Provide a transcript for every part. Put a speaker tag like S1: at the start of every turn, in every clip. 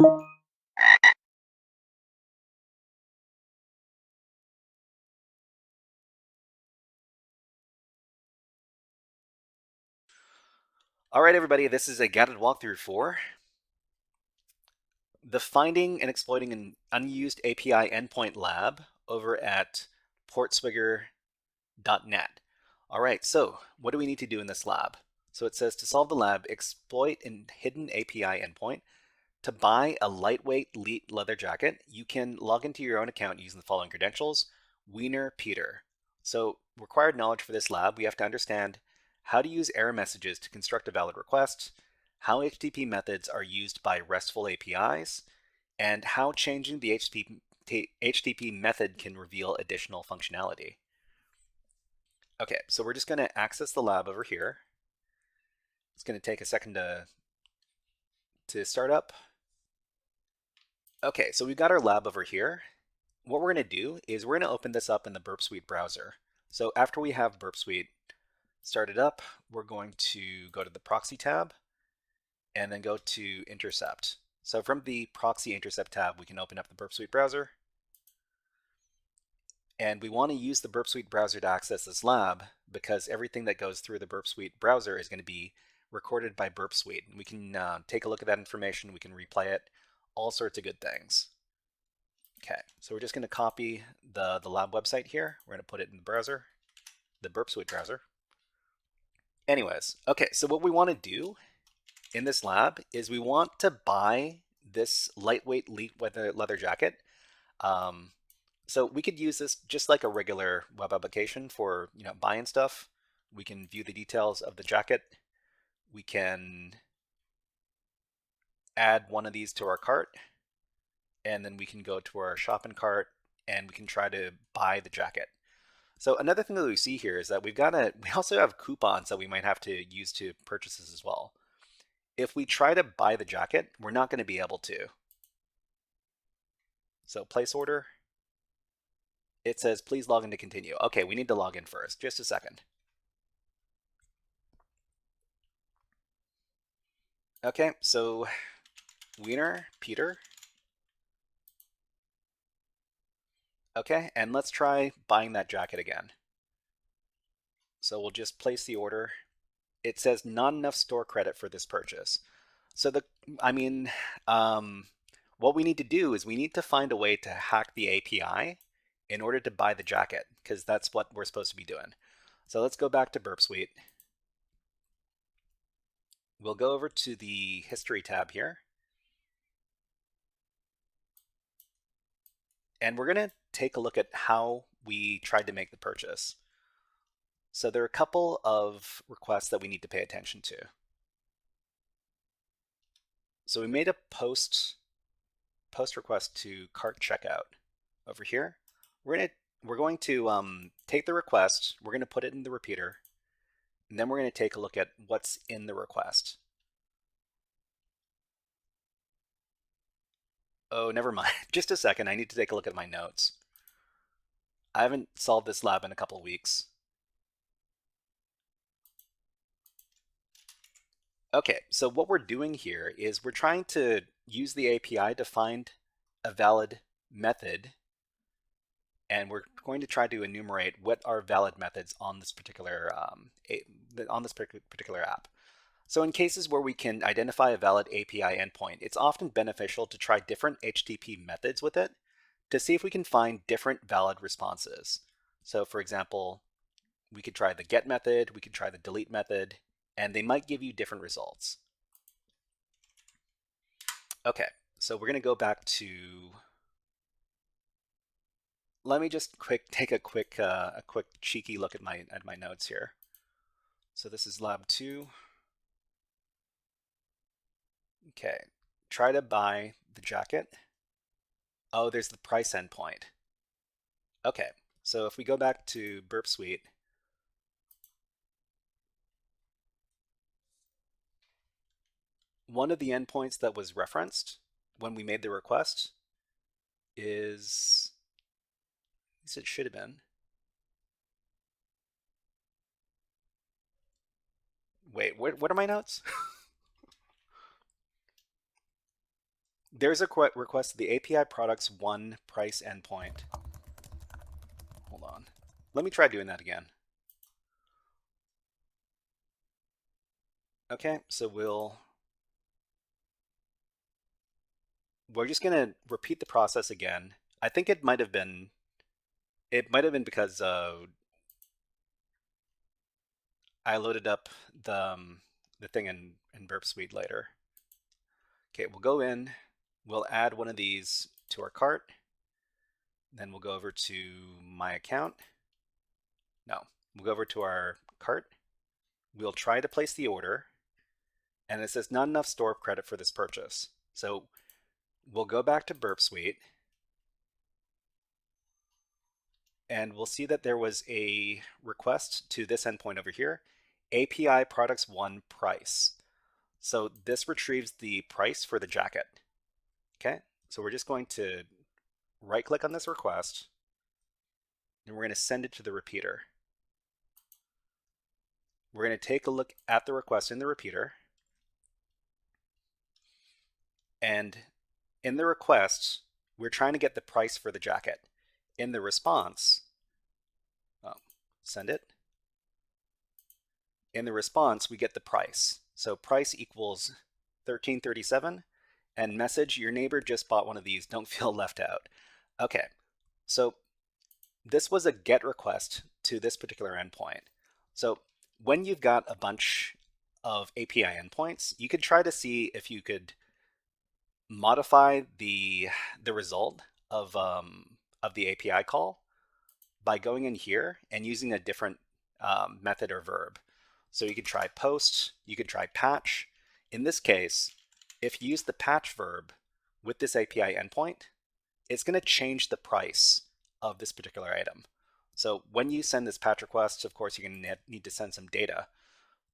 S1: All right, everybody, this is a guided walkthrough for the Finding and Exploiting an Unused API Endpoint lab over at Portswigger.net. All right, so what do we need to do in this lab? So it says to solve the lab, exploit a hidden API endpoint. To buy a lightweight elite leather jacket, you can log into your own account using the following credentials: Wiener Peter. So required knowledge for this lab, we have to understand how to use error messages to construct a valid request, how HTTP methods are used by RESTful APIs, and how changing the HTTP method can reveal additional functionality. Okay, so we're just going to access the lab over here. It's going to take a second to start up. Okay, so we've got our lab over here. What we're going to do is we're going to open this up in the Burp Suite browser. So after we have Burp Suite started up, we're going to go to the Proxy tab and then go to Intercept. So from the Proxy Intercept tab, we can open up the Burp Suite browser. And we want to use the Burp Suite browser to access this lab because everything that goes through the Burp Suite browser is going to be recorded by Burp Suite. We can take a look at that information, we can replay it, all sorts of good things. Okay, so we're just going to copy the lab website here. We're going to put it in the browser, the Burp Suite browser. Anyways, okay, so what we want to do in this lab is we want to buy this lightweight leather jacket. So we could use this just like a regular web application for buying stuff. We can view the details of the jacket. We can add one of these to our cart, and then we can go to our shopping cart and we can try to buy the jacket. So another thing that we see here is that we also have coupons that we might have to use to purchase this as well. If we try to buy the jacket, we're not going to be able to. So place order. It says, please log in to continue. Okay, we need to log in first. Just a second. Okay, so Wiener Peter. Okay, and let's try buying that jacket again. So we'll just place the order. It says not enough store credit for this purchase. So what we need to do is we need to find a way to hack the API in order to buy the jacket, because that's what we're supposed to be doing. So let's go back to Burp Suite. We'll go over to the History tab here. And we're going to take a look at how we tried to make the purchase. So there are a couple of requests that we need to pay attention to. So we made a post request to cart checkout over here. We're going to take the request, we're going to put it in the repeater, and then we're going to take a look at what's in the request. Oh, never mind. Just a second, I need to take a look at my notes. I haven't solved this lab in a couple of weeks. Okay, so what we're doing here is we're trying to use the API to find a valid method, and we're going to try to enumerate what are valid methods on this particular app. So in cases where we can identify a valid API endpoint, it's often beneficial to try different HTTP methods with it to see if we can find different valid responses. So for example, we could try the get method, we could try the delete method, and they might give you different results. Okay, so we're going to go back to, let me just take a quick cheeky look at my notes here. So this is lab 2. Okay, try to buy the jacket. Oh, there's the price endpoint. Okay, so if we go back to Burp Suite, one of the endpoints that was referenced when we made the request is, at least it should have been. Wait, what are my notes? There's a request to the API products one price endpoint. Hold on. Let me try doing that again. Okay, so we're just gonna repeat the process again. I think it might have been because I loaded up the thing in Burp Suite later. Okay, we'll go in, we'll add one of these to our cart, then we'll go over to my account. No, we'll go over to our cart. We'll try to place the order, and it says not enough store credit for this purchase. So we'll go back to Burp Suite, and we'll see that there was a request to this endpoint over here, API products one price. So this retrieves the price for the jacket. Okay, so we're just going to right click on this request, and we're going to send it to the repeater. We're going to take a look at the request in the repeater. And in the request, we're trying to get the price for the jacket. In the response, send it. In the response, we get the price. So price equals $13.37, and message, your neighbor just bought one of these, don't feel left out. Okay, so this was a GET request to this particular endpoint. So when you've got a bunch of API endpoints, you could try to see if you could modify the result of the API call by going in here and using a different method or verb. So you could try post, you could try patch. In this case, if you use the patch verb with this API endpoint, it's going to change the price of this particular item. So when you send this patch request, of course, you're going to need to send some data.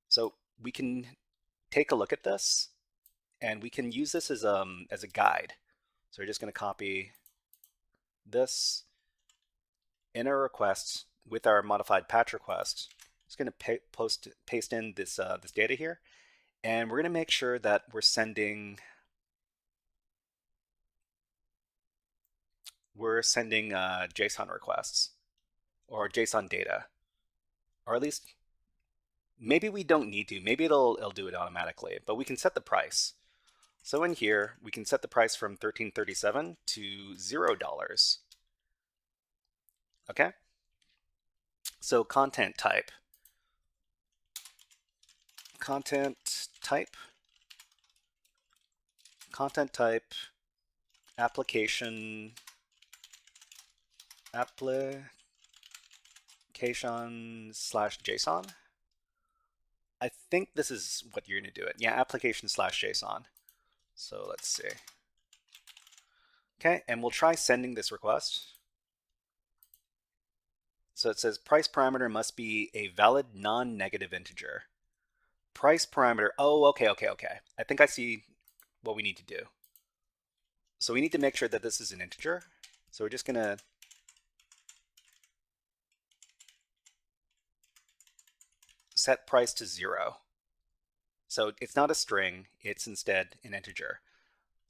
S1: So we can take a look at this, and we can use this as a guide. So we're just going to copy this in our request with our modified patch request. Just going to paste in this this data here, and we're going to make sure that we're sending JSON requests or JSON data, or at least maybe we don't need to. Maybe it'll do it automatically, but we can set the price. So in here, we can set the price from $13.37 to $0. Okay? So content type. Content type. Content type. Application slash JSON. I think this is what you're going to do it. Yeah, application slash JSON. So let's see. Okay, and we'll try sending this request. So it says price parameter must be a valid non-negative integer. Price parameter, oh, okay. I think I see what we need to do. So we need to make sure that this is an integer. So we're just gonna set price to 0. So it's not a string, it's instead an integer.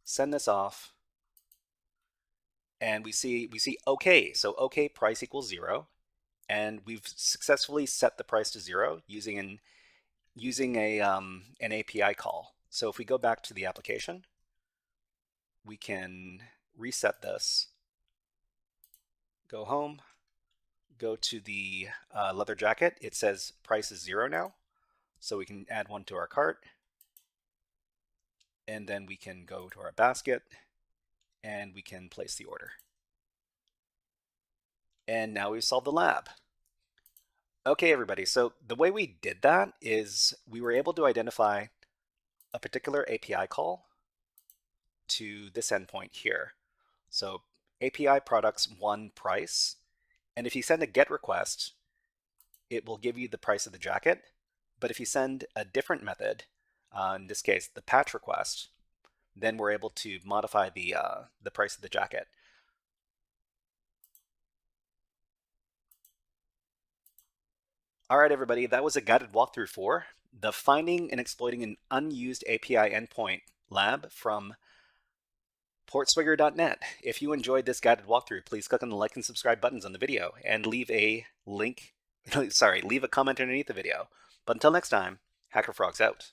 S1: Send this off, and we see okay. So okay, price equals 0, and we've successfully set the price to 0 using an API call. So if we go back to the application, we can reset this. Go home, go to the leather jacket. It says price is 0 now, so we can add one to our cart, and then we can go to our basket and we can place the order. And now we've solved the lab. Okay, everybody, so the way we did that is we were able to identify a particular API call to this endpoint here. So API products one price, and if you send a GET request, it will give you the price of the jacket. But if you send a different method, in this case the patch request, then we're able to modify the price of the jacket. All right, everybody, that was a guided walkthrough for the Finding and Exploiting an Unused API Endpoint lab from Portswigger.net. If you enjoyed this guided walkthrough, please click on the like and subscribe buttons on the video and leave a leave a comment underneath the video. But until next time, HackerFrogs out.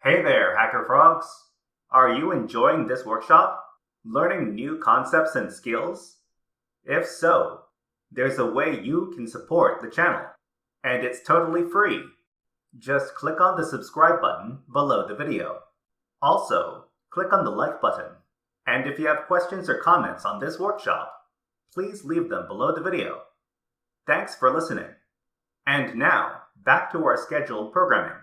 S2: Hey there, HackerFrogs! Are you enjoying this workshop? Learning new concepts and skills? If so, there's a way you can support the channel, and it's totally free. Just click on the subscribe button below the video. Also, click on the like button. And if you have questions or comments on this workshop, please leave them below the video. Thanks for listening. And now, back to our scheduled programming.